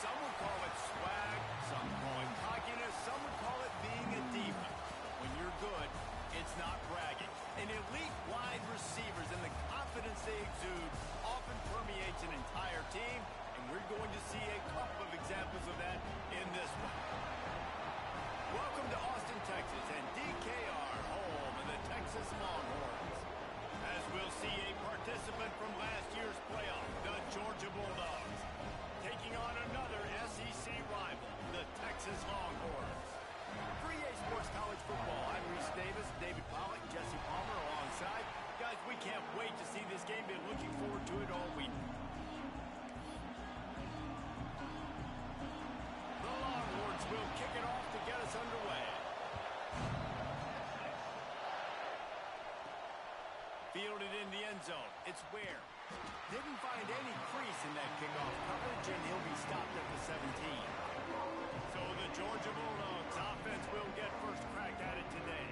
Some would call it swag, some call it cockiness, some would call it being a diva. When you're good, it's not bragging. And elite wide receivers and the confidence they exude often permeates an entire team, and we're going to see a couple of examples of that in this one. Welcome to Austin, Texas, and DKR, home of the Texas Longhorns. As we'll see a participant from last year's playoff, the Georgia Bulldogs, taking on another SEC rival, the Texas Longhorns. 3A Sports College Football. I'm Reese Davis, David Pollack, Jesse Palmer alongside. Guys, we can't wait to see this game. Been looking forward to it all week. The Longhorns will kick it off to get us underway. Fielded in the end zone. It's Ware. Didn't find any crease in that kickoff coverage, and he'll be stopped at the 17. So the Georgia Bulldogs offense will get first crack at it today.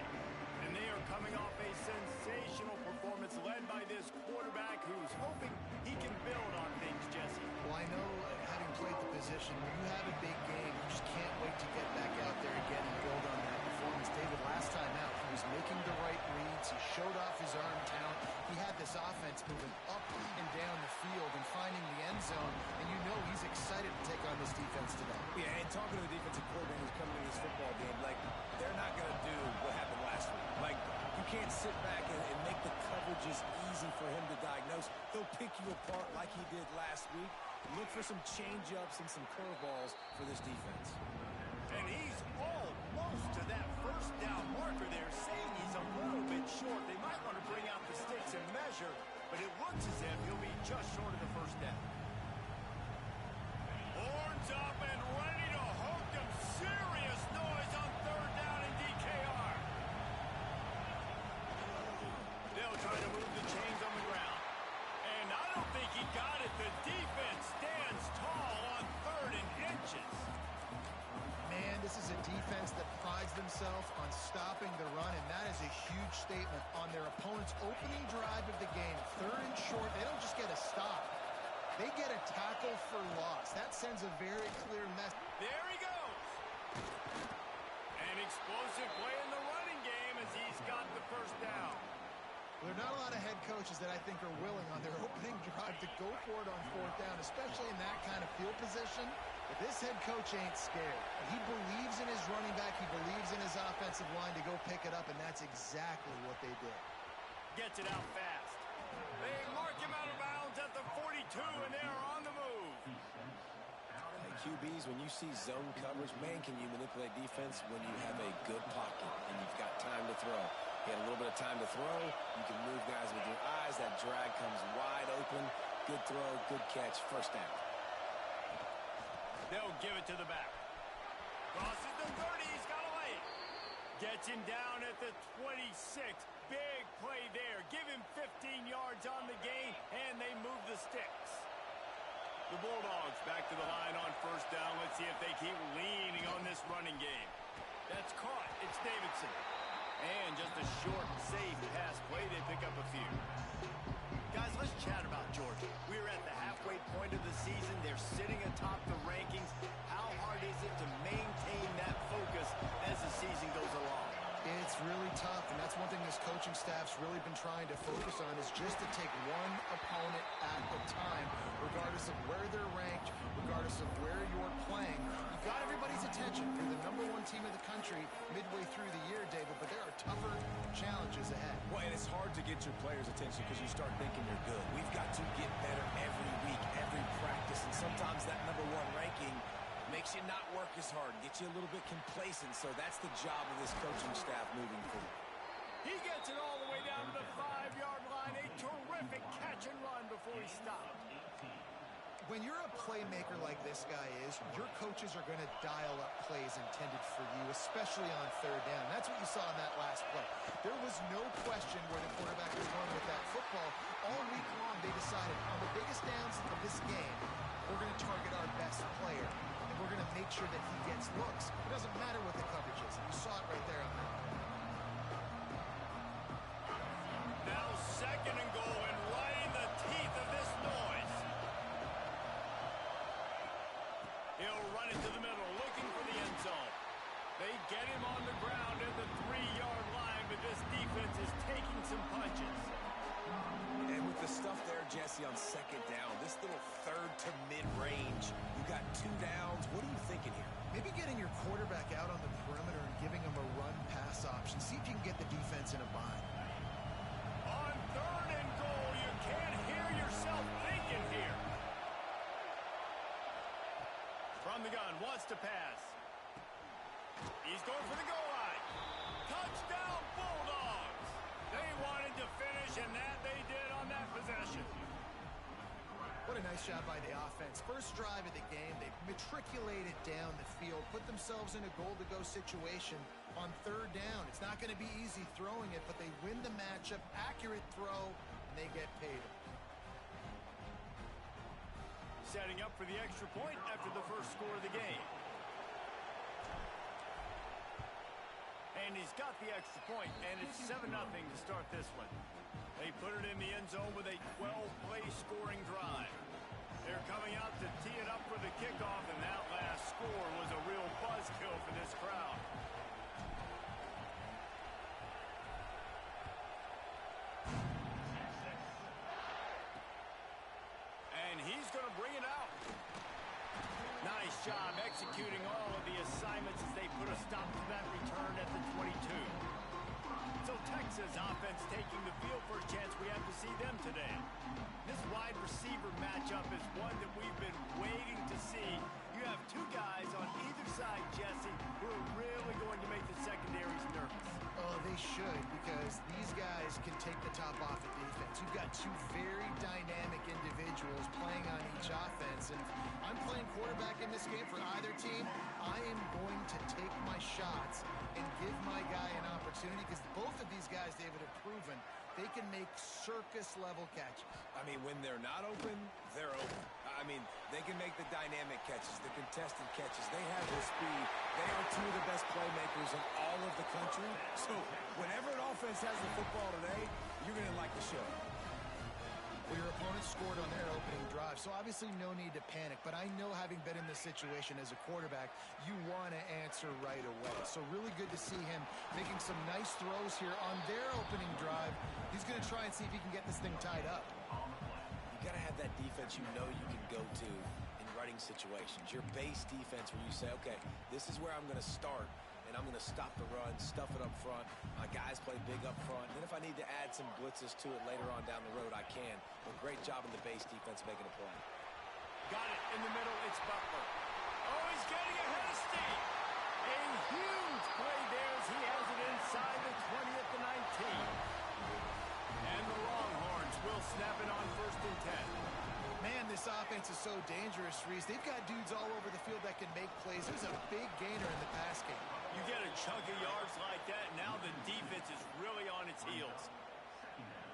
And they are coming off a sensational performance led by this quarterback who's hoping he can build on things, Jesse. Well, I know, having played the position, when you have a big game, you just can't wait to get back out there again and build on that performance. David, last time out, he was making the right reads. He showed off his arm talent. He had this offense moving up and down the field and finding the end zone, and you know he's excited to take on this defense today. Yeah, and talking to the defensive coordinator who's coming to this football game, like, they're not going to do what happened last week. Like, you can't sit back and make the coverages easy for him to diagnose. He'll pick you apart like he did last week. Look for some change-ups and some curveballs for this defense. And he's almost to that first down marker there, saying he's a little bit short. They might want to bring out the sticks and measure, but it looks as if he'll be just short of the first down. Horns up and ready to hook them. Serious noise on third down in DKR. They'll try to move the chains on the ground. And I don't think he got it. The defense stands tall on third and inches. Man, this is a defense that prides themselves on stopping the run, and that is a huge statement on their opponent's opening drive of the game. Third and short, they don't just get a stop. They get a tackle for loss. That sends a very clear message. There he goes. An explosive play in the running game as he's got the first down. There are not a lot of head coaches that I think are willing on their opening drive to go for it on fourth down, especially in that kind of field position. But this head coach ain't scared. He believes in his running back. He believes in his offensive line to go pick it up, and that's exactly what they did. Gets it out fast. They mark him out of bounds at the 42, and they are on the move. QBs, when you see zone coverage, man, can you manipulate defense when you have a good pocket and you've got time to throw. You had a little bit of time to throw. You can move guys with your eyes. That drag comes wide open. Good throw, good catch, first down. They'll give it to the back. Crosses the 30. He's got a lane. Gets him down at the 26. Big play there. Give him 15 yards on the gain, and they move the sticks. The Bulldogs back to the line on first down. Let's see if they keep leaning on this running game. That's caught. It's Davidson. And just a short, safe pass play. They pick up a few. Guys, let's chat about Georgia. We're at the halfway point of the season. They're sitting atop the rankings. How hard is it to maintain that focus as the season goes along? It's really tough, and that's one thing this coaching staff's really been trying to focus on is just to take one opponent at a time, regardless of where they're ranked, regardless of where you're playing. You've got everybody's attention. You're the #1 team in the country midway through the year, David, but there are tougher challenges ahead. Well, and it's hard to get your players' attention because you start thinking you're good. We've got to get better every week, every practice, and sometimes that #1 ranking makes you not work as hard, get you a little bit complacent. So that's the job of this coaching staff moving forward. He gets it all the way down to the 5-yard line. A terrific catch and run before he stopped. When you're a playmaker like this guy is, your coaches are going to dial up plays intended for you, especially on third down. That's what you saw in that last play. There was no question where the quarterback was going with that football. All week long, they decided on the biggest downs of this game, we're going to target our best player. We're going to make sure that he gets looks. It doesn't matter what the coverage is. You saw it right there on that. Now second and goal, and right in the teeth of this noise. He'll the middle, looking for the end zone. They get him on the ground at the 3-yard line, but this defense is taking some punches. And with the stuff there, Jesse, on second down, this little third to mid-range, you got 2 downs. What are you thinking here? Maybe getting your quarterback out on the perimeter and giving him a run-pass option. See if you can get the defense in a bind. On 3rd and goal, you can't hear yourself thinking here. From the gun, wants to pass. He's going for the goal line. Touchdown, Bulldogs! They wanted to finish, and that they did on that possession. What a nice job by the offense. First drive of the game, they matriculated down the field, put themselves in a goal-to-go situation on 3rd down. It's not going to be easy throwing it, but they win the matchup, accurate throw, and they get paid. Setting up for the extra point after the first score of the game. And he's got the extra point, and it's 7-0 to start this one. They put it in the end zone with a 12-play scoring drive. They're coming out to tee it up for the kickoff, and that last score was a real buzzkill for this crowd. And he's going to bring it out. Nice job executing all of the assignments as they put a stop to that return at the 22. So Texas offense taking the field. First chance we have to see them today. This wide receiver matchup is one that we've been waiting to see. You have 2 guys on either side, Jesse, who are really going to make the secondaries nervous. Oh, they should, because these guys can take the top off of defense. You've got 2 very dynamic individuals playing on each offense, and I'm playing quarterback in this game for either team. I am going to take my shots and give my guy an opportunity, because both of these guys, David, have proven they can make circus-level catches. I mean, when they're not open, they're open. I mean, they can make the dynamic catches, the contested catches. They have the speed. They are 2 of the best playmakers in all of the country. So whenever an offense has the football today, you're going to like the show. Well, your opponent scored on their opening drive, so obviously no need to panic. But I know, having been in this situation as a quarterback, you want to answer right away. So really good to see him making some nice throws here on their opening drive. He's going to try and see if he can get this thing tied up. You got to have that defense you know you can go to in running situations. Your base defense where you say, okay, this is where I'm going to start. And I'm going to stop the run, stuff it up front. My guys play big up front. And then if I need to add some blitzes to it later on down the road, I can. But great job in the base defense making a play. Got it in the middle. It's Butler. Oh, he's getting ahead of Steve. A huge play there as he has it inside the 20 at the 19. And the Longhorns will snap it on 1st and 10. Man, this offense is so dangerous, Reese. They've got dudes all over the field that can make plays. There's a big gainer in the pass game. You get a chunk of yards like that, now the defense is really on its heels.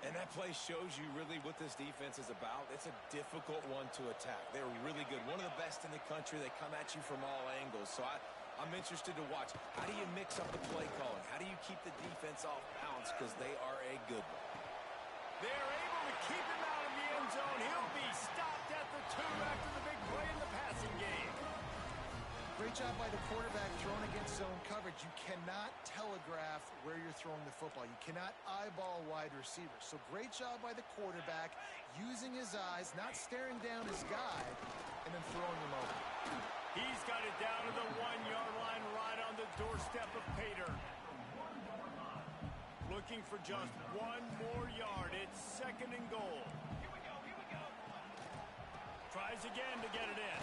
And that play shows you really what this defense is about. It's a difficult one to attack. They're really good. One of the best in the country. They come at you from all angles. So I'm interested to watch. How do you mix up the play calling? How do you keep the defense off balance? Because they are a good one. They're able to keep him out of the end zone. He'll be stopped at the 2 after the big play in the passing game. Great job by the quarterback throwing against zone coverage. You cannot telegraph where you're throwing the football. You cannot eyeball wide receivers. So great job by the quarterback using his eyes, not staring down his guy, and then throwing him over. He's got it down to the 1-yard line right on the doorstep of Pater. Looking for just 1 more yard. It's 2nd and goal. Here we go. Tries again to get it in.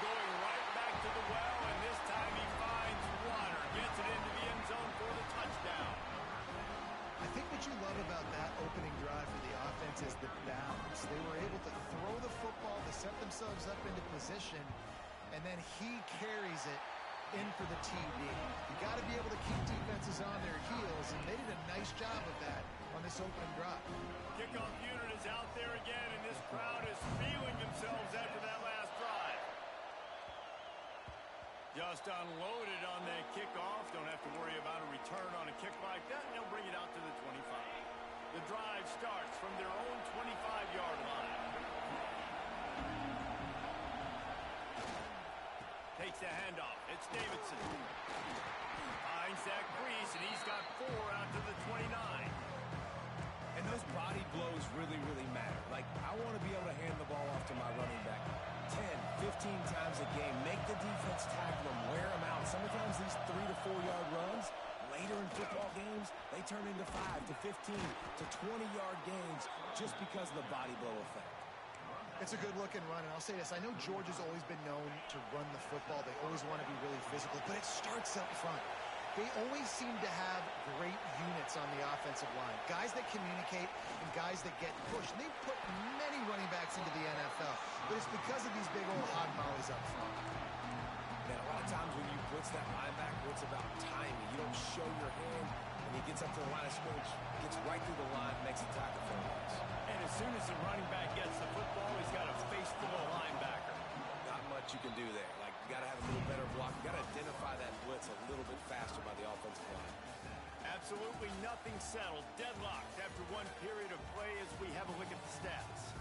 Going right back to the well, and this time he finds water. Gets it into the end zone for the touchdown. I think what you love about that opening drive for the offense is the balance. They were able to throw the football to set themselves up into position, and then he carries it in for the TD. You got to be able to keep defenses on their heels, and they did a nice job of that on this opening drive. Kickoff unit is out there again, and this crowd is feeling themselves after that last drive. Just unloaded on the kickoff. Don't have to worry about a return on a kick like that. They'll bring it out to the 25. The drive starts from their own 25-yard line. the handoff. It's Davidson. Finds that crease, and he's got 4 out to the 29. And those body blows really, really matter. Like, I want to be able to hand the ball off to my running back 10, 15 times a game. Make the defense tackle them, wear them out. Sometimes these 3 to 4 yard runs, later in football games, they turn into 5 to 15 to 20-yard gains just because of the body blow effect. It's a good-looking run, and I'll say this. I know Georgia's always been known to run the football. They always want to be really physical, but it starts up front. They always seem to have great units on the offensive line, guys that communicate and guys that get pushed. And they've put many running backs into the NFL, but it's because of these big old hog mollies up front. Man, a lot of times when you blitz that linebacker, it's about timing. You don't show your hand, and he gets up to the line of scrimmage, gets right through the line, makes the tackle for a loss. And as soon as the running back gets the football, he's got a face full of linebacker. Not much you can do there. Like, you got to have a little better block. You got to identify that blitz a little bit faster by the offensive line. Absolutely nothing settled. Deadlocked after one period of play as we have a look at the stats.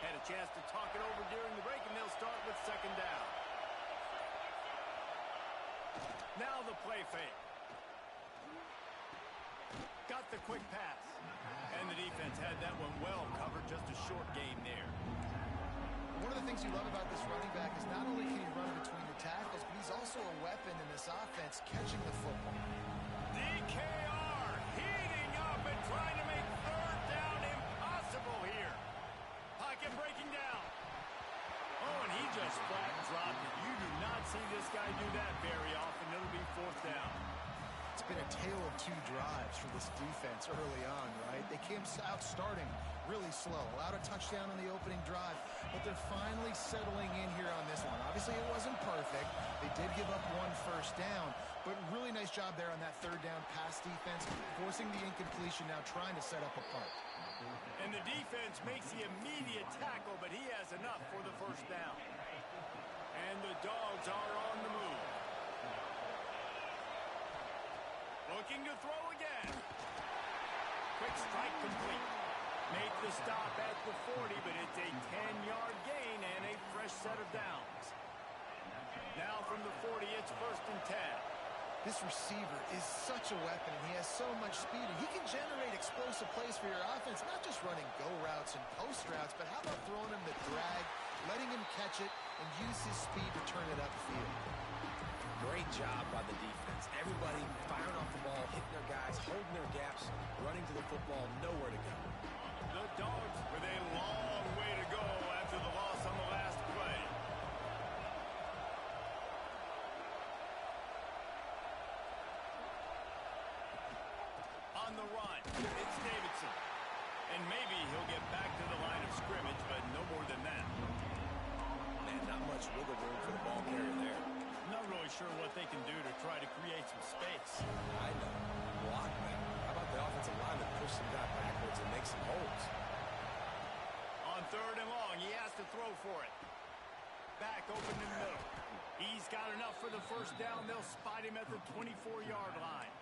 Had a chance to talk it over during the break, and they'll start with second down. Now the play fake. Got the quick pass. And the defense had that one well covered, just a short game there. One of the things you love about this running back is not only can he run between the tackles, but he's also a weapon in this offense catching the football. DKR heating up and trying to make third down impossible here. Pocket breaking down. Oh, and he just flat dropped it. You do not see this guy do that very often. It'll be fourth down. It's been a tale of 2 drives for this defense early on, right? They came out starting really slow, allowed a touchdown on the opening drive, but they're finally settling in here on this one. Obviously, it wasn't perfect. They did give up 1 first down, but really nice job there on that third down pass defense, forcing the incompletion, now trying to set up a punt. And the defense makes the immediate tackle, but he has enough for the first down. And the Dogs are on the move. Looking to throw again. Quick strike complete. Make the stop at the 40, but it's a 10-yard gain and a fresh set of downs. Now from the 40, it's first and 10. This receiver is such a weapon, and he has so much speed, and he can generate explosive plays for your offense, not just running go routes and post routes, but how about throwing him the drag, letting him catch it, and use his speed to turn it upfield. Great job by the defense. Everybody firing off the ball, hitting their guys, holding their gaps, running to the football, nowhere to go. The Dogs with a long way to go after the loss on the last play. On the run, it's Davidson. And maybe he'll get back to the line of scrimmage, but no more than that. Man, not much wiggle room for the ball carrier there. Not really sure what they can do to try to create some space. I know. Block back. How about the offensive line that push some guy backwards and make some holes? On third and long, he has to throw for it. Back open in the middle. He's got enough for the first down. They'll spot him at the 24-yard line.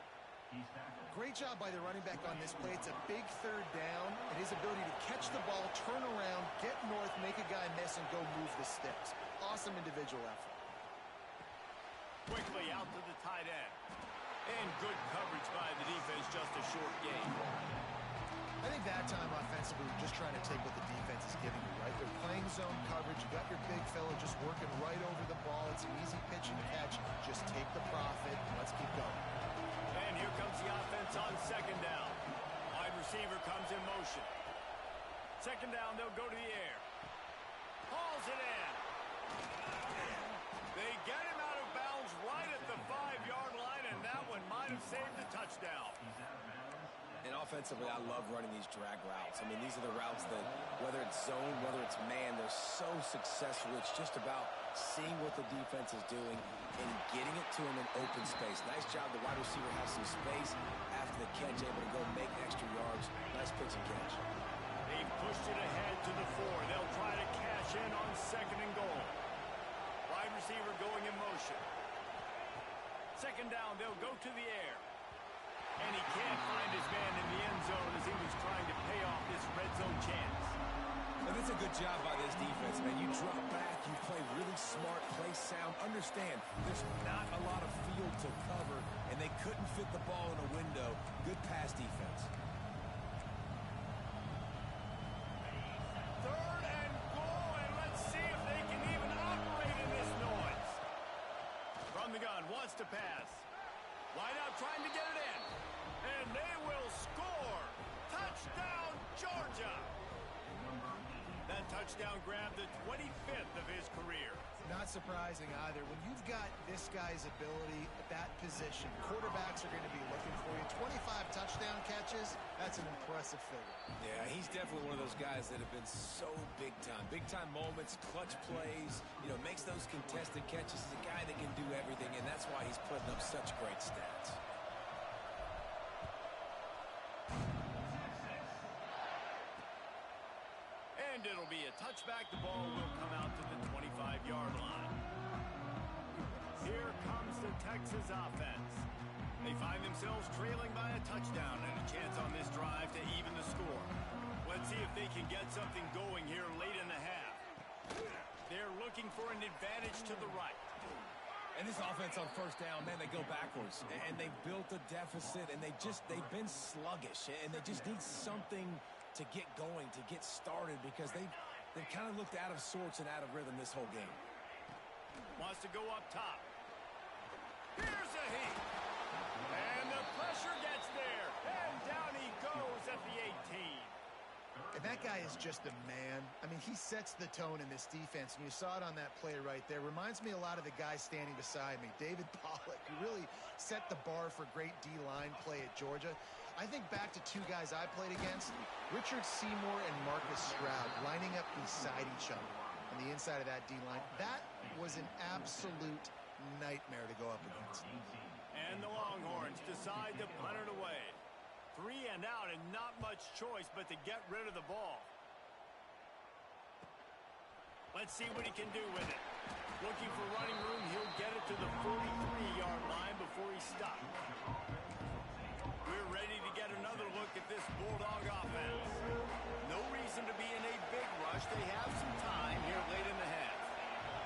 Great job by the running back on this play. It's a big third down, and his ability to catch the ball, turn around, get north, make a guy miss, and go move the sticks. Awesome individual effort. Quickly out to the tight end. And good coverage by the defense, just a short gain. I think that time offensively, we're just trying to take what the defense is giving you, right? They're playing zone coverage. You got your big fella just working right over the ball. It's an easy pitch and catch. Just take the profit. Let's keep going. And here comes the offense on second down. Wide receiver comes in motion. Second down, they'll go to the air. Hauls it in. They get him out of bounds right at the 5-yard line, and that one might have saved the touchdown. And offensively, I love running these drag routes. I mean, these are the routes that, whether it's zone, whether it's man, they're so successful. It's just about seeing what the defense is doing and getting it to him in open space. Nice job. The wide receiver has some space after the catch, able to go make extra yards. Nice pitch and catch. They've pushed it ahead to the second and goal. Wide receiver going in motion. Second down, they'll go to the air. And he can't find his man in the end zone as he was trying to pay off this red zone chance. And it's a good job by this defense, man. You drop back, you play really smart, play sound. Understand, there's not a lot of field to cover, and they couldn't fit the ball in a window. Good pass defense. Third and goal, and let's see if they can even operate in this noise. From the gun, wants to pass. Wide out, trying to get it in. And they will score. Touchdown, Georgia. That touchdown grabbed the 25th of his career. Not surprising either. When you've got this guy's ability at that position, quarterbacks are going to be looking for you. 25 touchdown catches, that's an impressive figure. Yeah, he's definitely one of those guys that have been so big time. Big time moments, clutch plays, makes those contested catches. He's a guy that can do everything, and that's why he's putting up such great stats. And it'll be a touchback. The ball will come out to the 25-yard line. Here comes the Texas offense. They find themselves trailing by a touchdown and a chance on this drive to even the score. Let's see if they can get something going here late in the half. They're looking for an advantage to the right. And this offense on first down, man, they go backwards. And they've built a deficit, and they've been sluggish. And they just need something to get going, to get started, because they've kind of looked out of sorts and out of rhythm this whole game. Wants to go up top. Here's a heat. And the pressure gets there. And down he goes at the 18. And that guy is just a man. I mean, he sets the tone in this defense, and you saw it on that play right there. Reminds me a lot of the guy standing beside me, David Pollock, who really set the bar for great D-line play at Georgia. I think back to two guys I played against, Richard Seymour and Marcus Stroud, lining up beside each other on the inside of that D-line. That was an absolute nightmare to go up against. And the Longhorns decide to punt it away. 3 and out, and not much choice but to get rid of the ball. Let's see what he can do with it. Looking for running room, he'll get it to the 43-yard line before he stops. We're ready to get another look at this Bulldog offense. No reason to be in a big rush. They have some time here late in the half.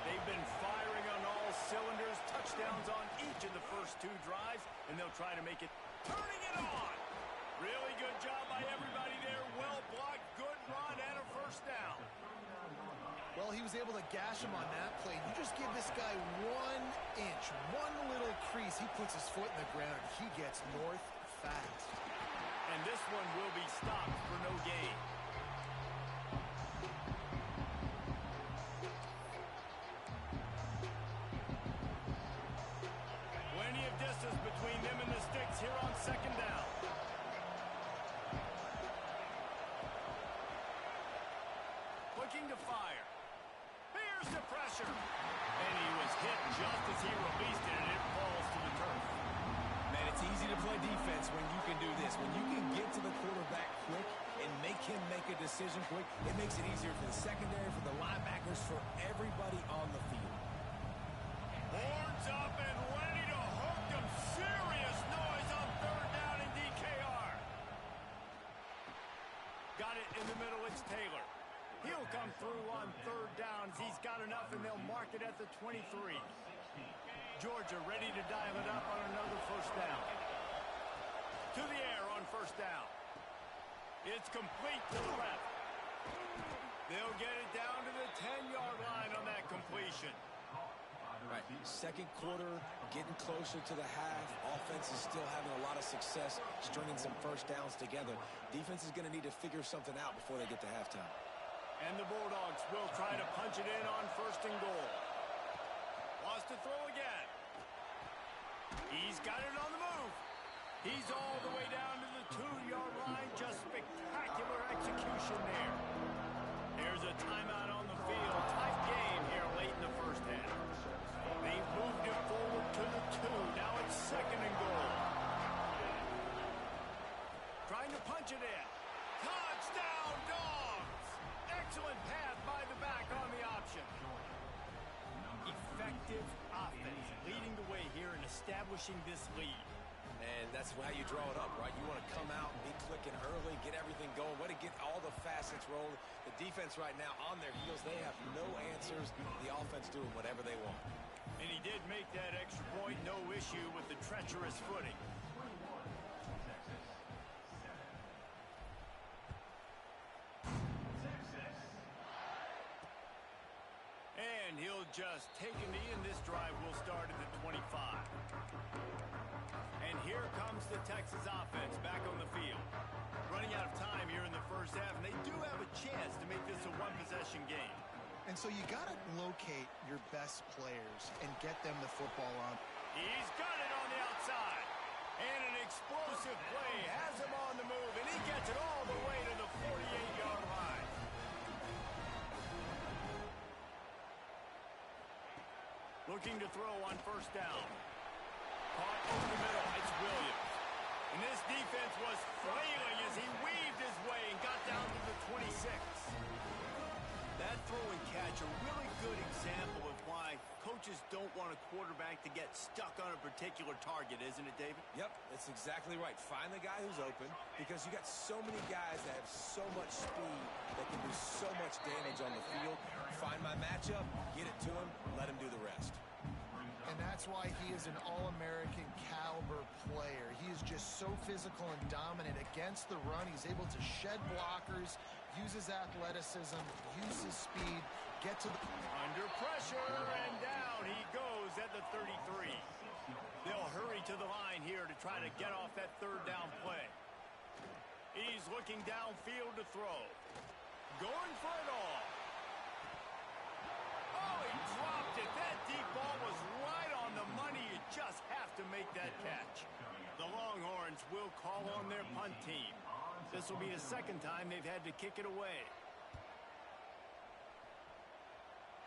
They've been firing on all cylinders, touchdowns on each of the first 2 drives, and they'll try to make it. Turning it on! Really good job by everybody there. Well blocked, good run, and a first down. Well, he was able to gash him on that play. You just give this guy 1 inch, one little crease. He puts his foot in the ground. He gets north fast. And this one will be stopped for no gain. Plenty of distance between them and the sticks here on second down. Looking to fire. Here's the pressure. And he was hit just as he released it, and it falls to the turf. Man, it's easy to play defense when you can do this. When you can get to the quarterback quick and make him make a decision quick, it makes it easier for the secondary, for the linebackers, for everybody on the field. Horns up and ready to hook them. Serious noise on third down in DKR. Got it in the middle. It's Taylor. He'll come through on third downs. He's got enough, and they'll mark it at the 23. Georgia ready to dial it up on another first down. To the air on first down. It's complete to the left. They'll get it down to the 10-yard line on that completion. Right, second quarter, getting closer to the half. Offense is still having a lot of success stringing some first downs together. Defense is going to need to figure something out before they get to halftime. And the Bulldogs will try to punch it in on first and goal. Wants to throw again. He's got it on the move. He's all the way down to the 2-yard line. Just spectacular execution there. There's a timeout on the field. Tight game here late in the first half. They moved it forward to the 2. Now it's second and goal. Trying to punch it in. Touchdown, Dogs! Excellent pass by the back on the option. Effective offense leading the way here and establishing this lead. And that's how you draw it up, right? You want to come out, be clicking early, get everything going, want to get all the facets rolling. The defense right now on their heels, they have no answers. The offense doing whatever they want. And he did make that extra point, no issue with the treacherous footing. And he'll just take a knee, and this drive will start at the 25. And here comes the Texas offense back on the field. Running out of time here in the first half, and they do have a chance to make this a one-possession game. And so you got to locate your best players and get them the football on. He's got it on the outside. And an explosive play has him on the move, and he gets it all the way to the 48-yard line. Looking to throw on first down. Caught over the middle. It's Williams. And this defense was flailing as he weaved his way and got down to the 26. That throw and catch, a really good example of why coaches don't want a quarterback to get stuck on a particular target, isn't it, David? Yep, that's exactly right. Find the guy who's open because you got so many guys that have so much speed that can do so much damage on the field. Find my matchup, get it to him, let him do the rest. And that's why he is an all-American caliber player. He is just so physical and dominant against the run. He's able to shed blockers, use his athleticism, use his speed, get to the... Under pressure, and down he goes at the 33. They'll hurry to the line here to try to get off that third down play. He's looking downfield to throw. Going for it all. Oh, he dropped it. That deep ball was right on the money. You just have to make that catch. The Longhorns will call on their punt team. This will be the second time they've had to kick it away.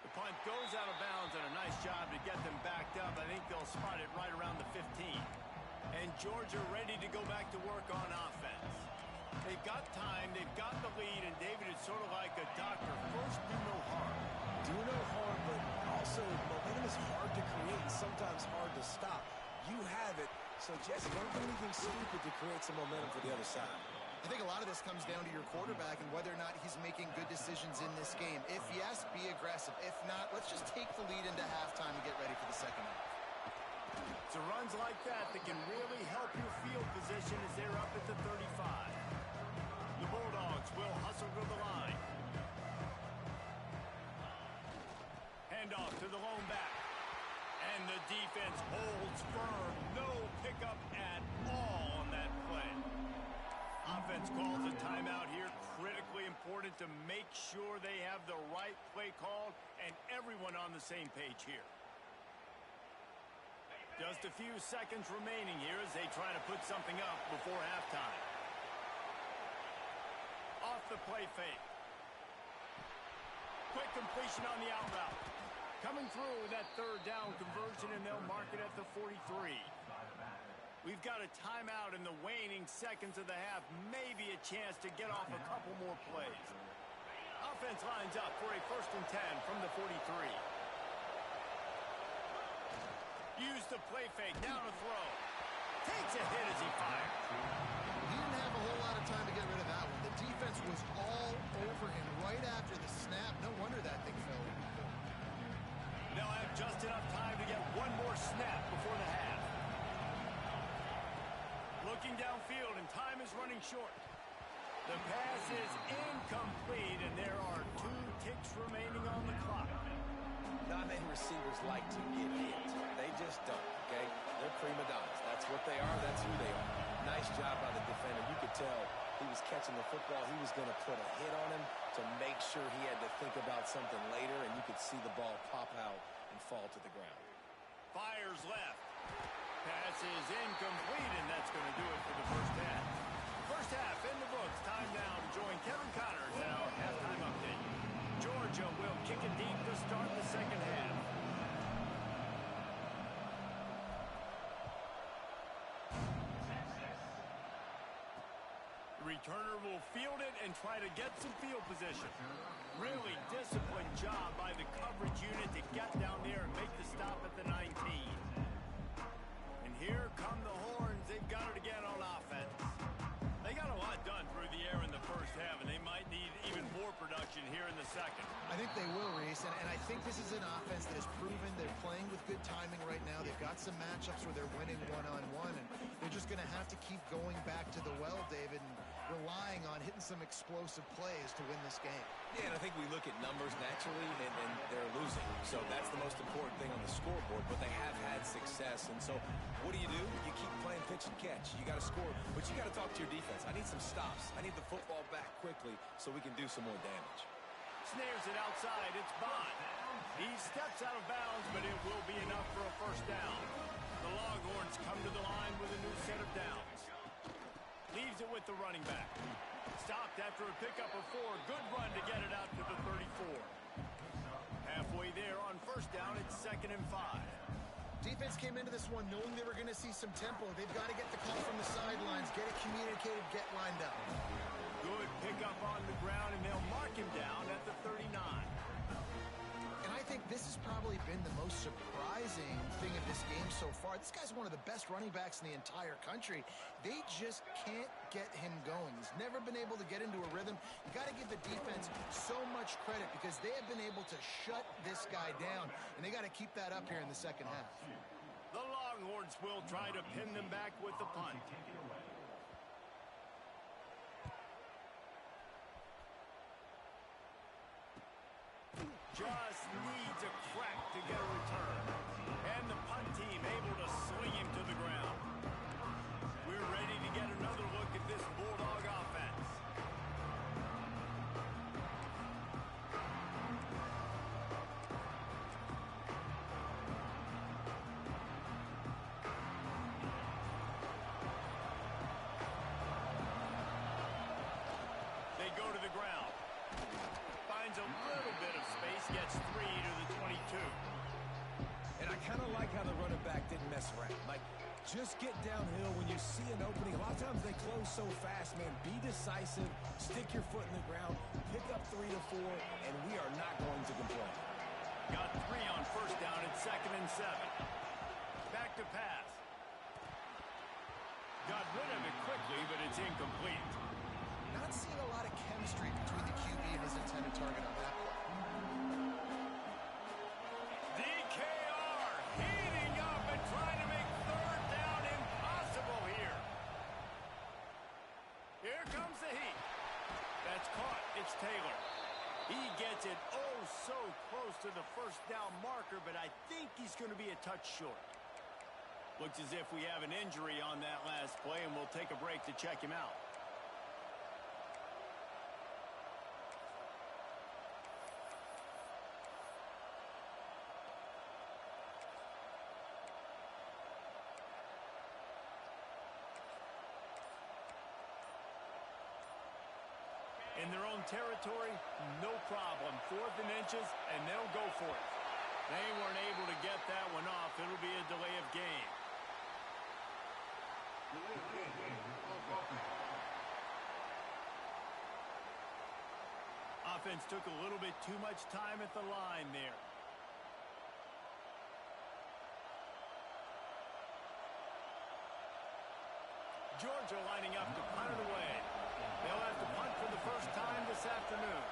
The punt goes out of bounds, and a nice job to get them backed up. I think they'll spot it right around the 15. And Georgia ready to go back to work on offense. They've got time, they've got the lead, and David, it's sort of like a doctor. First, do no harm. Do no harm, but also momentum is hard to create and sometimes hard to stop. You have it, so Jesse, don't do anything stupid to create some momentum for the other side. I think a lot of this comes down to your quarterback and whether or not he's making good decisions in this game. If yes, be aggressive. If not, let's just take the lead into halftime and get ready for the second half. It's runs like that that can really help your field position as they're up at the 35. The Bulldogs will hustle to the line. Hand off to the lone back. And the defense holds firm. No pickup at all on that play. Offense calls a timeout here. Critically important to make sure they have the right play called and everyone on the same page here. Just a few seconds remaining here as they try to put something up before halftime. Off the play fake. Quick completion on the out route. Coming through with that third down conversion, and they'll mark it at the 43. We've got a timeout in the waning seconds of the half. Maybe a chance to get off a couple more plays. Offense lines up for a 1st and 10 from the 43. Use the play fake, now to throw. Takes a hit as he fires. He didn't have a whole lot of time to get rid of that one. The defense was all over him right after the snap. No wonder that thing fell. They'll have just enough time to get one more snap before the half. Looking downfield, and time is running short. The pass is incomplete, and there are 2 ticks remaining on the clock. Not many receivers like to get hit. They just don't, okay? They're prima donnas. That's what they are. That's who they are. Nice job by the defender. You could tell he was catching the football. He was going to put a hit on him to make sure he had to think about something later, and you could see the ball pop out and fall to the ground. Fires left. Pass is incomplete, and that's going to do it for the first half. First half in the books. Time now to join Kevin Connors in our halftime update. Georgia will kick it deep to start the second half. returner will field it and try to get some field position. Really disciplined job by the coverage unit to get down there and make the stop at the 19. And here come the horns. They've got it again on offense. They got a lot done through the air in the first half, and they might need even more production here in the second. I think they will, Reese, and I think this is an offense that has proven they're playing with good timing right now. They've got some matchups where they're winning one-on-one, and they're just going to have to keep going back to the well, David, and relying on hitting some explosive plays to win this game. Yeah, and I think we look at numbers naturally, and they're losing. So that's the most important thing on the scoreboard, but they have had success. And so what do? You keep playing pitch and catch. You got to score, but you got to talk to your defense. I need some stops. I need the football back quickly so we can do some more damage. Snares it outside. It's Bond. He steps out of bounds, but it will be enough for a first down. The Longhorns come to the line with a new set of downs. Leaves it with the running back. Stopped after a pickup of 4. Good run to get it out to the 34. Halfway there on first down, it's 2nd and 5. Defense came into this one knowing they were going to see some tempo. They've got to get the call from the sidelines, get it communicated, get lined up. Good pickup on the ground, and they'll mark him down at the 39. And I think this has probably been the most surprising thing of this game so far. This guy's one of the best running backs in the entire country. They just can't get him going. He's never been able to get into a rhythm. You got to give the defense so much credit because they have been able to shut this guy down, and they got to keep that up here in the second half. The Longhorns will try to pin them back with the punt. Just needs a crack to get a return. And the punt team able to swing him to the ground. We're ready to get another look at this Bulldog offense. They go to the ground. Finds a little bit of space, gets 3 to the 22. And I kind of like how the running back didn't mess around. Like, just get downhill when you see an opening. A lot of times they close so fast, man. Be decisive, stick your foot in the ground, pick up 3 to 4, and we are not going to complain. Got 3 on first down at 2nd and 7. Back to pass. Got rid of it quickly, but it's incomplete. Not seeing a lot of chemistry between the QB and his intended target on that play. DKR heating up and trying to make 3rd down impossible here. Here comes the heat. That's caught. It's Taylor. He gets it so close to the first down marker, but I think he's going to be a touch short. Looks as if we have an injury on that last play, and we'll take a break to check him out. In their own territory, no problem. 4th and inches, and they'll go for it. They weren't able to get that one off. It'll be a delay of game. Offense took a little bit too much time at the line there. Georgia lining up to punt it away. They'll have to punt for the first time this afternoon.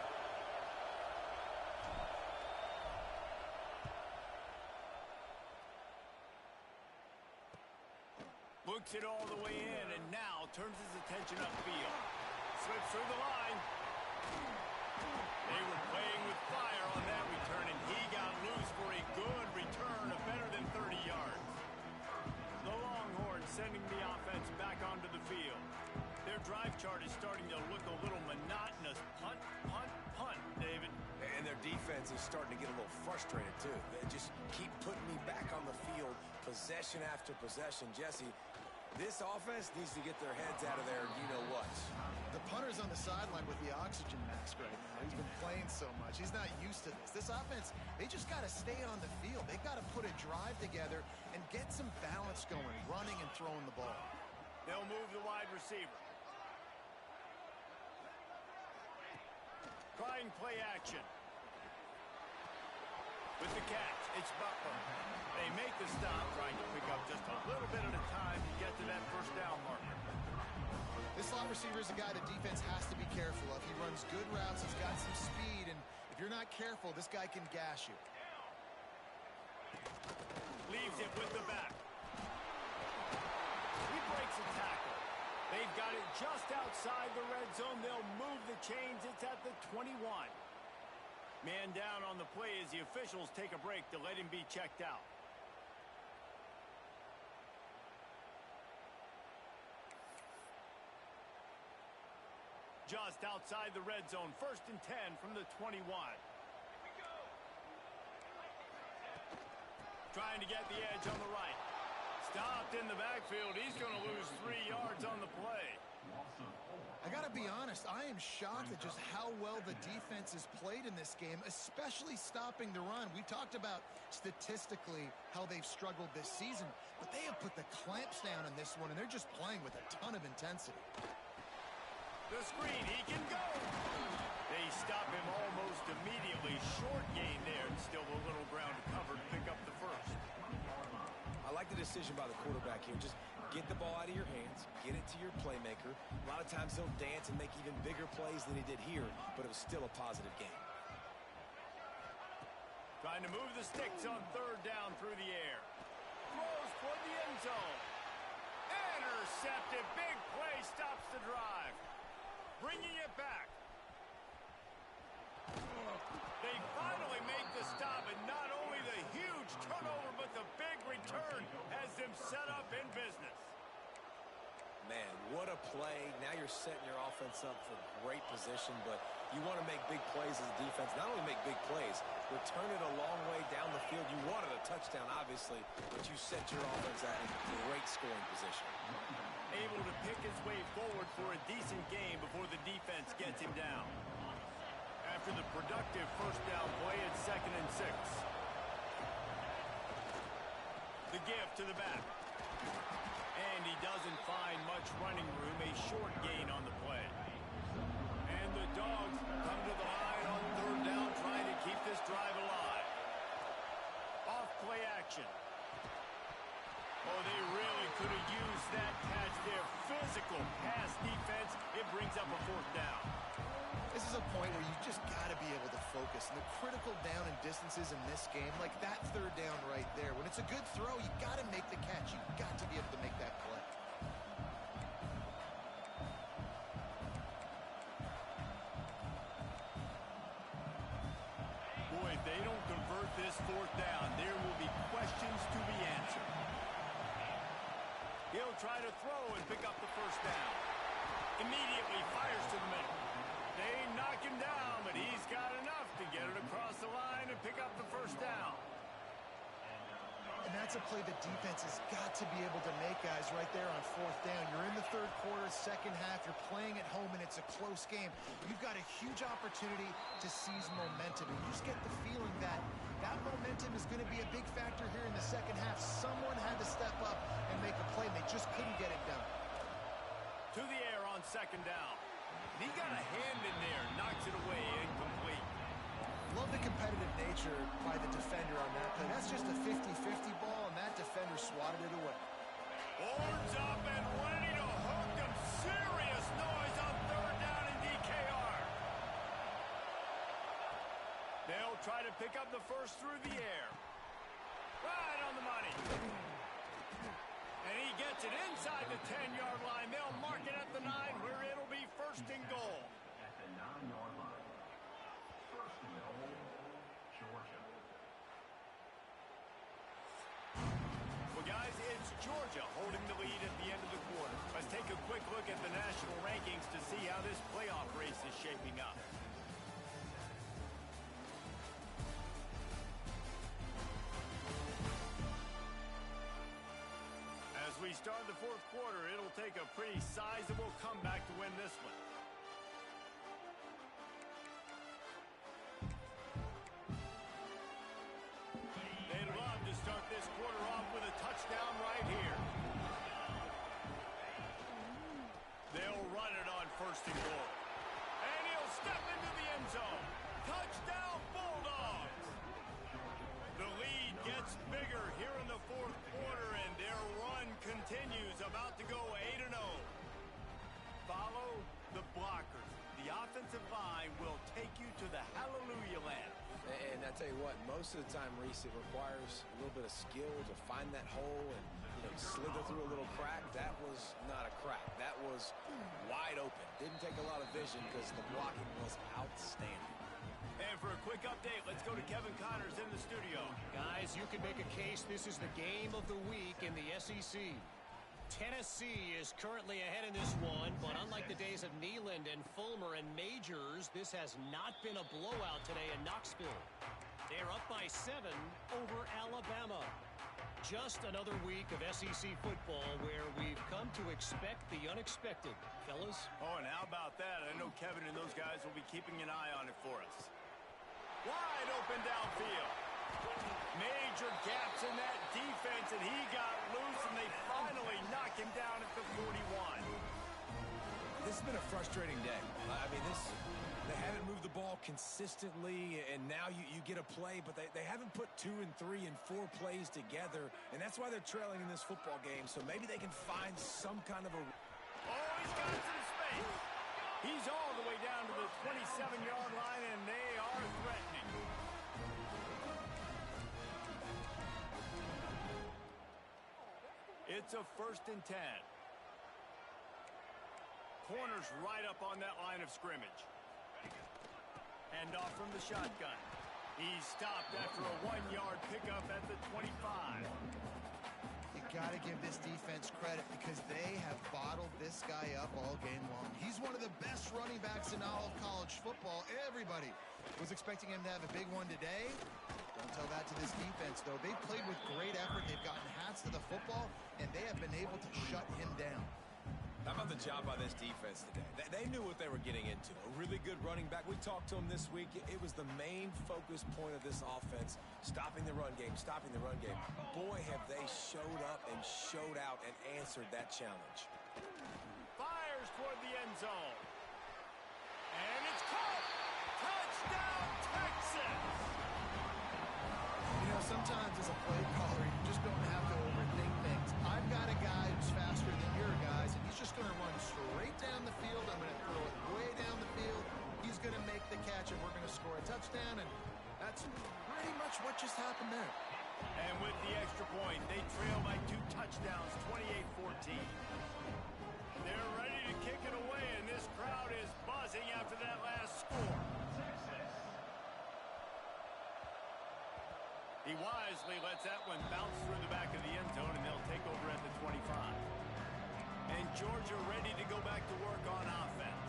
Looks it all the way in, and now turns his attention upfield. Slips through the line. They were playing with fire on that return, and he got loose for a good return of better than 30 yards. The Longhorns sending the offense back onto the field. Their drive chart is starting to look a little monotonous. Punt, punt, punt, David. And their defense is starting to get a little frustrated, too. They just keep putting me back on the field, possession after possession. Jesse, this offense needs to get their heads out of there, you-know-what. The punter's on the sideline with the oxygen mask right now. He's been playing so much. He's not used to this. This offense, they just got to stay on the field. They've got to put a drive together and get some balance going, running and throwing the ball. They'll move the wide receiver. trying play action. With the catch, it's Butler. They make the stop, trying to pick up just a little bit at a time to get to that first down marker. This slot receiver is a guy the defense has to be careful of. He runs good routes, he's got some speed, and if you're not careful, this guy can gash you. Leaves it with the back. He breaks a tackle. They've got it just outside the red zone. They'll move the chains. It's at the 21. Man down on the play as the officials take a break to let him be checked out. Just outside the red zone, 1st and 10 from the 21. Trying to get the edge on the right. Stopped in the backfield. He's going to lose 3 yards on the play. I got to be honest, I am shocked at just how well the defense has played in this game, especially stopping the run. We talked about statistically how they've struggled this season, but they have put the clamps down in this one, and they're just playing with a ton of intensity. The screen, he can go. They stop him almost immediately. Short gain there, and still a little ground to cover to pick up the first. I like the decision by the quarterback here. Just get the ball out of your hands, get it to your playmaker. A lot of times he'll dance and make even bigger plays than he did here, but it was still a positive game. Trying to move the sticks on 3rd down through the air. Throws toward the end zone. Intercepted. Big play stops the drive. Bringing it back. They finally make the stop, and not only the huge turnover, but the big return has them set up in business. Man, what a play. Now you're setting your offense up for great position, but you want to make big plays as a defense. Not only make big plays, return it a long way down the field. You wanted a touchdown, obviously, but you set your offense out in great scoring position. Able to pick his way forward for a decent game before the defense gets him down. After the productive first down play, it's 2nd and 6. The give to the back. And he doesn't find much running room. A short gain on the play. And the Dogs come to the line on 3rd down, trying to keep this drive alive. Off play action. Oh, they really could have used that catch there. Physical pass defense. It brings up a 4th down. This is a point where you just got to be able to focus. And the critical down and distances in this game, like that 3rd down right there, when it's a good throw, you got to make the catch. You got to be able to make that play. Boy, if they don't convert this 4th down, there will be questions to be answered. He'll try to throw and pick up the 1st down. Immediately fires to the middle. They knock him down, but he's got enough to get it across the line and pick up the 1st down. And that's a play the defense has got to be able to make, guys, right there on 4th down. You're in the 3rd quarter, 2nd half. You're playing at home, and it's a close game. You've got a huge opportunity to seize momentum. And you just get the feeling that that momentum is going to be a big factor here in the 2nd half. Someone had to step up and make a play, and they just couldn't get it done. To the air on 2nd down. He got a hand in there, knocks it away, incomplete. Love the competitive nature by the defender on that play. That's just a 50-50 ball, and that defender swatted it away. Horns up and ready to hook them. Serious noise on 3rd down in DKR. They'll try to pick up the first through the air. Right on the money. And he gets it inside the 10-yard line. They'll mark it at the 9, where it'll be 1st and goal. At the 9-yard line. 1st and goal, Georgia. Well, guys, it's Georgia holding the lead at the end of the quarter. Let's take a quick look at the national rankings to see how this playoff race is shaping up. As we start the 4th quarter, it'll take a pretty sizable comeback to win this one. They'd love to start this quarter off with a touchdown right here. They'll run it on 1st and goal. And he'll step into the end zone. the blockers, the offensive line will take you to the hallelujah land. And I tell you what, most of the time, Reese, it requires a little bit of skill to find that hole and, slither through a little crack. That was not a crack. That was wide open. Didn't take a lot of vision because the blocking was outstanding. And for a quick update, let's go to Kevin Connors in the studio. Guys, you can make a case this is the game of the week in the SEC. Tennessee is currently ahead in this one, but unlike the days of Neyland and Fulmer and Majors, this has not been a blowout today in Knoxville. They're up by 7 over Alabama. Just another week of SEC football where we've come to expect the unexpected. Fellas? Oh, and how about that? I know Kevin and those guys will be keeping an eye on it for us. Wide open downfield. Major gaps in that defense, and he got loose, and they finally knock him down at the 41. This has been a frustrating day. They haven't moved the ball consistently, and now you get a play, but they haven't put 2 and 3 and 4 plays together, and that's why they're trailing in this football game, so maybe they can find some kind of a... Oh, he's got some space. He's all the way down to the 27-yard line, and they are threatening. It's a 1st and 10. Corner's right up on that line of scrimmage. Hand off from the shotgun. He's stopped after a 1-yard pickup at the 25. You got to give this defense credit because they have bottled this guy up all game long. He's one of the best running backs in all of college football. Everybody was expecting him to have a big one today. Don't tell that to this defense, though. They've played with great effort. They've gotten hats to the football, and they have been able to shut him down. How about the job by this defense today? They knew what they were getting into. A really good running back. We talked to him this week. It was the main focus point of this offense, stopping the run game, stopping the run game. Boy, have they showed up and showed out and answered that challenge. Fires toward the end zone. And it's caught. Touchdown, Texas. Sometimes as a play caller, you just don't have to overthink things. I've got a guy who's faster than your guys, and he's just going to run straight down the field. I'm going to throw it way down the field. He's going to make the catch, and we're going to score a touchdown, and that's pretty much what just happened there. And with the extra point, they trail by 2 touchdowns, 28-14. They're ready to kick it away, and this crowd is buzzing after that last score. He wisely lets that one bounce through the back of the end zone, and they'll take over at the 25. And Georgia ready to go back to work on offense.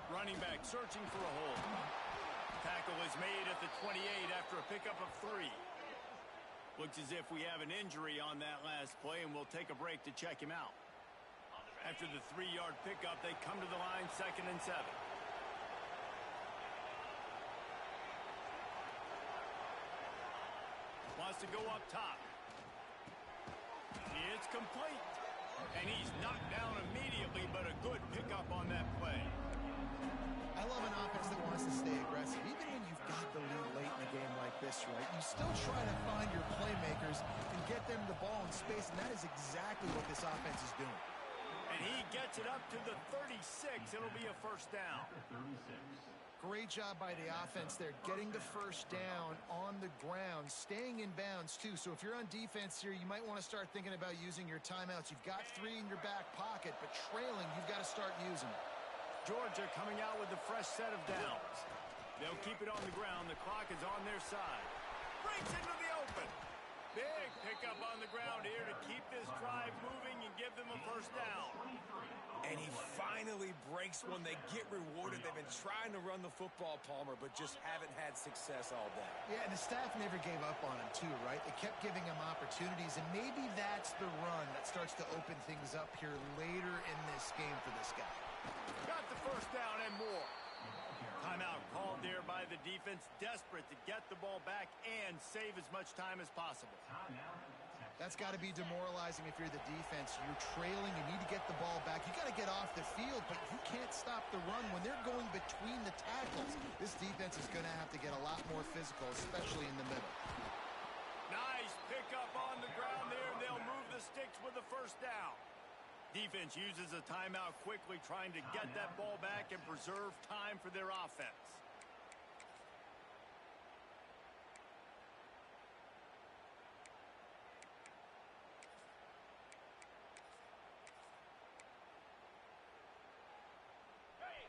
Running back searching for a hole. Tackle is made at the 28 after a pickup of 3. Looks as if we have an injury on that last play, and we'll take a break to check him out. After the 3-yard pickup, they come to the line, 2nd and 7. Wants to go up top. It's complete. And he's knocked down immediately, but a good pickup on that play. I love an offense that wants to stay aggressive. Even when you've got the lead late in a game like this, right, you still try to find your playmakers and get them the ball in space, and that is exactly what this offense is doing. And he gets it up to the 36. It'll be a 1st down. Great job by the offense there, getting the 1st down on the ground, staying in bounds, too. So if you're on defense here, you might want to start thinking about using your timeouts. You've got 3 in your back pocket, but trailing, you've got to start using it. Georgia coming out with a fresh set of downs. They'll keep it on the ground. The clock is on their side. Breaks into the open. Big pickup on the ground here to keep this drive moving and give them a 1st down. And he finally breaks one. They get rewarded. They've been trying to run the football, Palmer, but just haven't had success all day. Yeah, and the staff never gave up on him, too, right? They kept giving him opportunities, and maybe that's the run that starts to open things up here later in this game for this guy. Got the 1st down and more. Timeout called there by the defense, desperate to get the ball back and save as much time as possible. That's got to be demoralizing if you're the defense. You're trailing, you need to get the ball back. You got to get off the field, but you can't stop the run when they're going between the tackles. This defense is going to have to get a lot more physical, especially in the middle. Nice pickup on the ground. Defense uses a timeout quickly, trying to get that ball back and preserve time for their offense.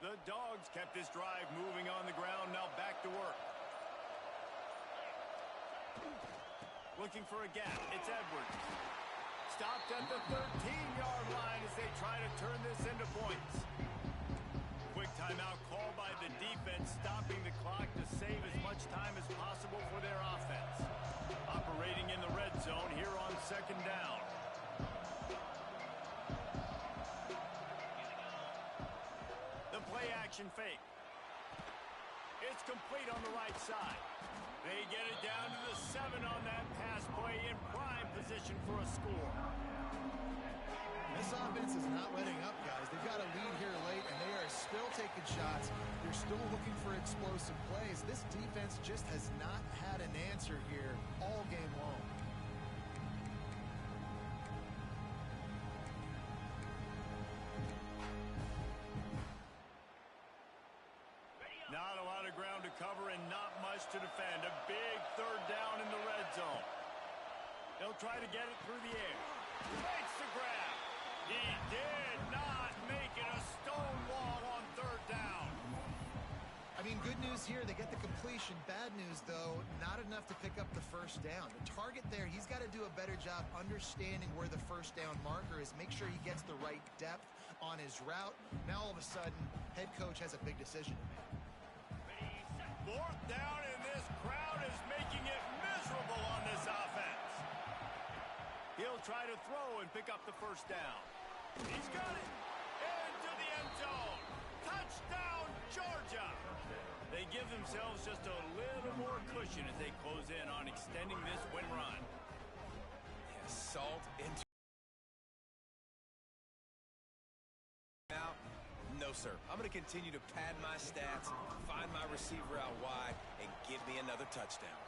The Dogs kept this drive moving on the ground, now back to work. Looking for a gap, it's Edwards. Stopped at the 13-yard line as they try to turn this into points. Quick timeout called by the defense, stopping the clock to save as much time as possible for their offense. Operating in the red zone here on second down. The play action fake. It's complete on the right side. They get it down to the 7 on that pass play in prime position for a score. This offense is not letting up, guys. They've got a lead here late, and they are still taking shots. They're still looking for explosive plays. This defense just has not had an answer here all game long. Not a lot of ground to cover and not much to defend. A big third down in the red zone. They'll try to get it through the air. Makes the grab. He did not make it a stone wall on third down. I mean, good news here. They get the completion. Bad news, though, not enough to pick up the first down. The target there, he's got to do a better job understanding where the first down marker is. Make sure he gets the right depth on his route. Now, all of a sudden, head coach has a big decision to make. Fourth down, and this crowd is making it miserable on this offense. He'll try to throw and pick up the first down. He's got it. Into the end zone. Touchdown, Georgia. They give themselves just a little more cushion as they close in on extending this win run. Yeah, salt into. Now, no, sir. I'm going to continue to pad my stats, find my receiver out wide, and give me another touchdown.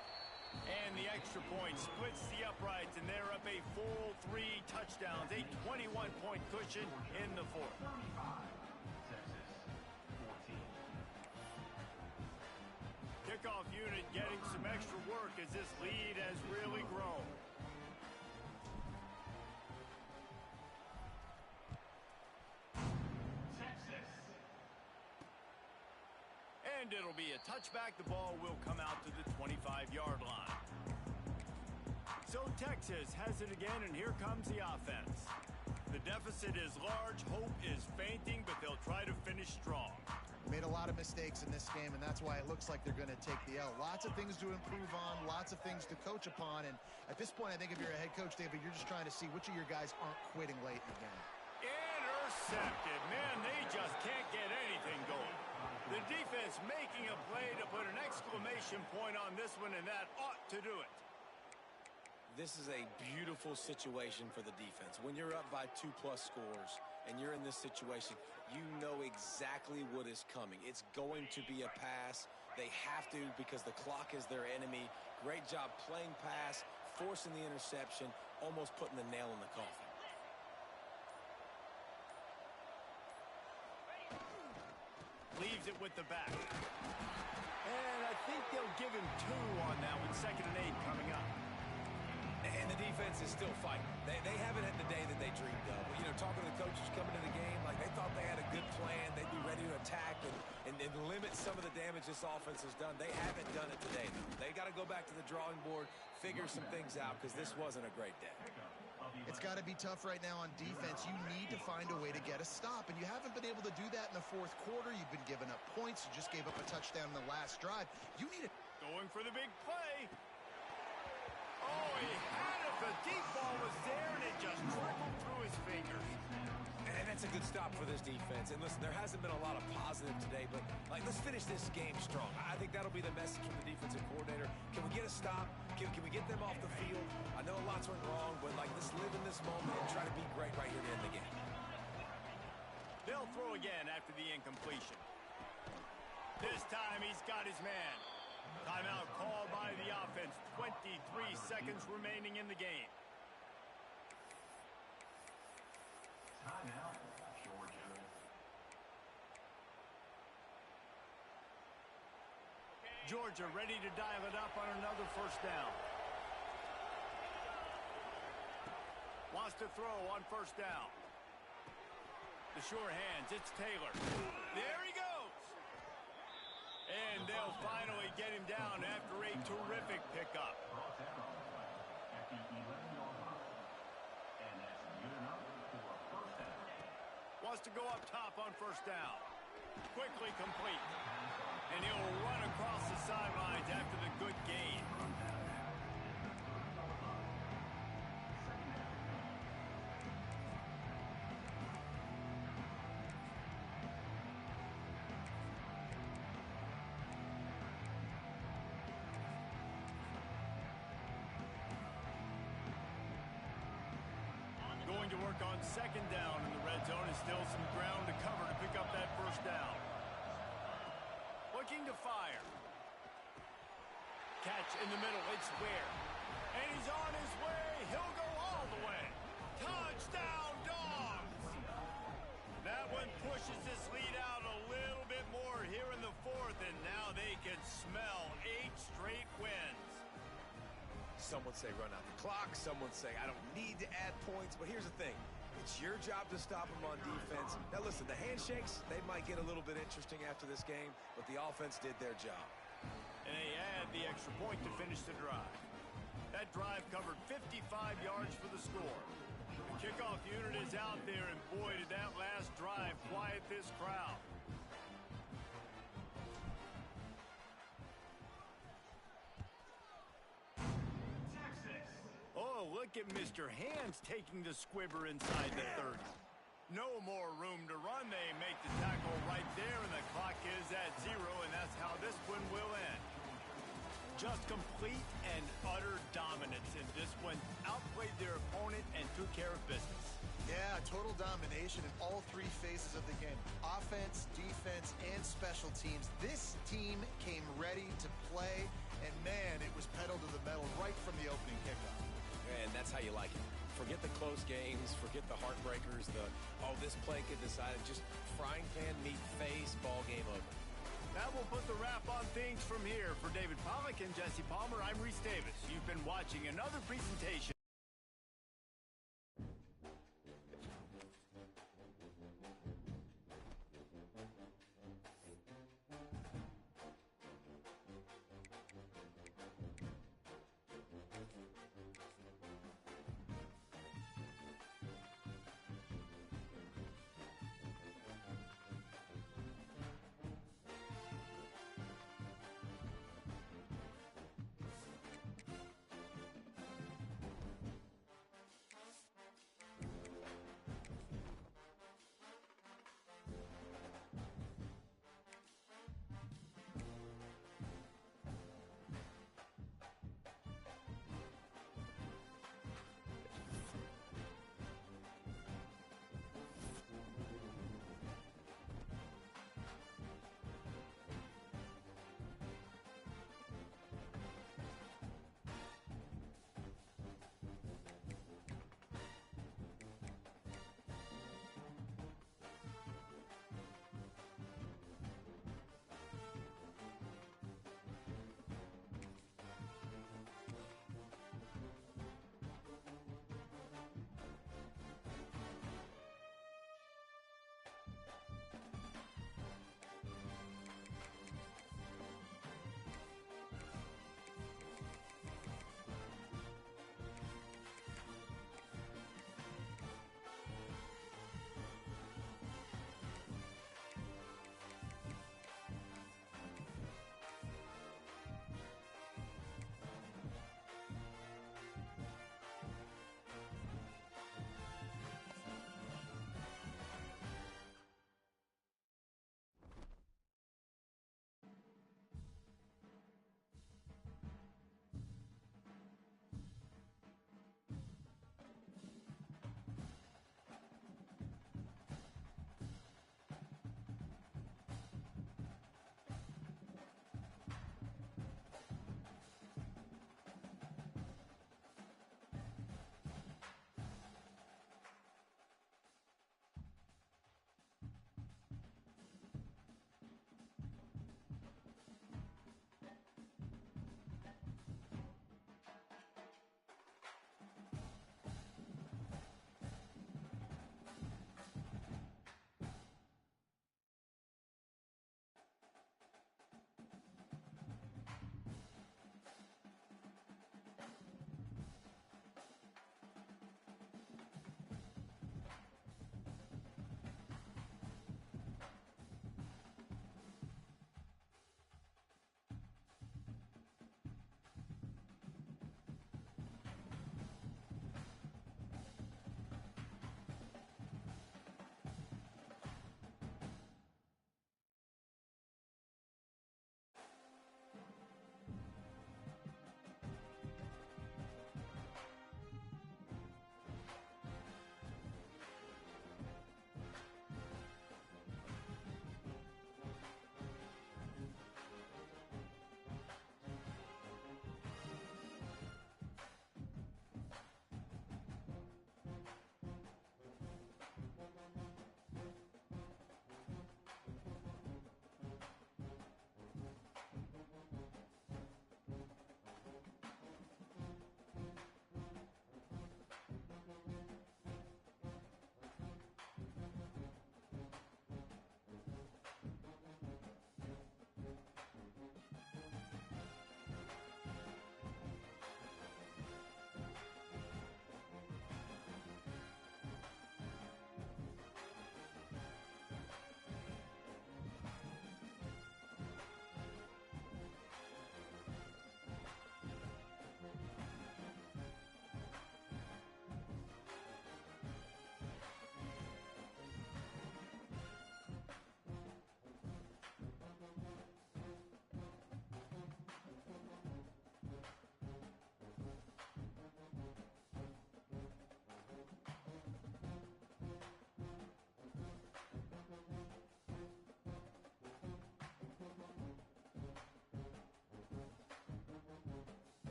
And the extra point splits the uprights, and they're up a full 3 touchdowns, a 21-point cushion in the fourth. 35, Texas, 14. Kickoff unit getting some extra work as this lead has really grown. And it'll be a touchback. The ball will come out to the 25-yard line. So Texas has it again, and here comes the offense. The deficit is large. Hope is fainting, but they'll try to finish strong. Made a lot of mistakes in this game, and that's why it looks like they're going to take the L. Lots of things to improve on, lots of things to coach upon, and at this point, I think if you're a head coach, David, you're just trying to see which of your guys aren't quitting late in the game. Intercepted. Man, they just can't get anything going. The defense making a play to put an exclamation point on this one, and that ought to do it. This is a beautiful situation for the defense. When you're up by 2+ scores and you're in this situation, you know exactly what is coming. It's going to be a pass. They have to because the clock is their enemy. Great job playing pass, forcing the interception, almost putting the nail in the coffin. Leaves it with the back. And I think they'll give him 2 on that one. 2nd and 8 coming up. And the defense is still fighting. They haven't had the day that they dreamed of. You know, talking to the coaches coming to the game, like they thought they had a good plan. They'd be ready to attack and limit some of the damage this offense has done. They haven't done it today, though. They got to go back to the drawing board, figure some things out, because this wasn't a great day. It's got to be tough right now on defense. You need to find a way to get a stop, and you haven't been able to do that in the fourth quarter. You've been giving up points. You just gave up a touchdown in the last drive. You need to... Going for the big play. Oh, he had it. The deep ball was there, and it just trickled through his fingers. And that's a good stop for this defense. And listen, there hasn't been a lot of positive today, but like, let's finish this game strong. I think that'll be the message from the defensive coordinator. Can we get a stop? Can we get them off the field? I know lots went wrong, but like, let's live in this moment and try to be great right here to end the game. They'll throw again after the incompletion. This time he's got his man. Timeout called by the offense. 23 seconds remaining in the game. Timeout. Georgia ready to dial it up on another first down. Wants to throw on first down. The sure hands, it's Taylor. There he goes. And they'll finally get him down after a terrific pickup. Brought down at the 11-yard line. And that's good enough for a first down. Wants to go up top on first down. Quickly complete. And he'll run across the sidelines after the good gain. Going to work on second down in the red zone, and still some ground to cover to pick up that first down. Looking to fire. Catch in the middle, it's Ware. And he's on his way. He'll go all the way. Touchdown, Dogs! That one pushes this lead out a little bit more here in the fourth, and now they can smell 8 straight wins. Some would say run out the clock. Some would say I don't need to add points. But here's the thing. It's your job to stop them on defense. Now, listen, the handshakes, they might get a little bit interesting after this game, but the offense did their job. And they add the extra point to finish the drive. That drive covered 55 yards for the score. The kickoff unit is out there, and boy, did that last drive quiet this crowd. Oh, look at Mr. Hands taking the squibber inside the 30. No more room to run. They make the tackle right there, and the clock is at 0, and that's how this one will end. Just complete and utter dominance in this one. Outplayed their opponent and took care of business. Yeah, total domination in all 3 phases of the game. Offense, defense, and special teams. This team came ready to play, and man, it was pedal to the metal right from the opening kickoff. And that's how you like it. Forget the close games, forget the heartbreakers, this play get decided, just frying pan meat face, ball game over. That will put the wrap on things from here. For David Pollack and Jesse Palmer, I'm Reese Davis. You've been watching another presentation.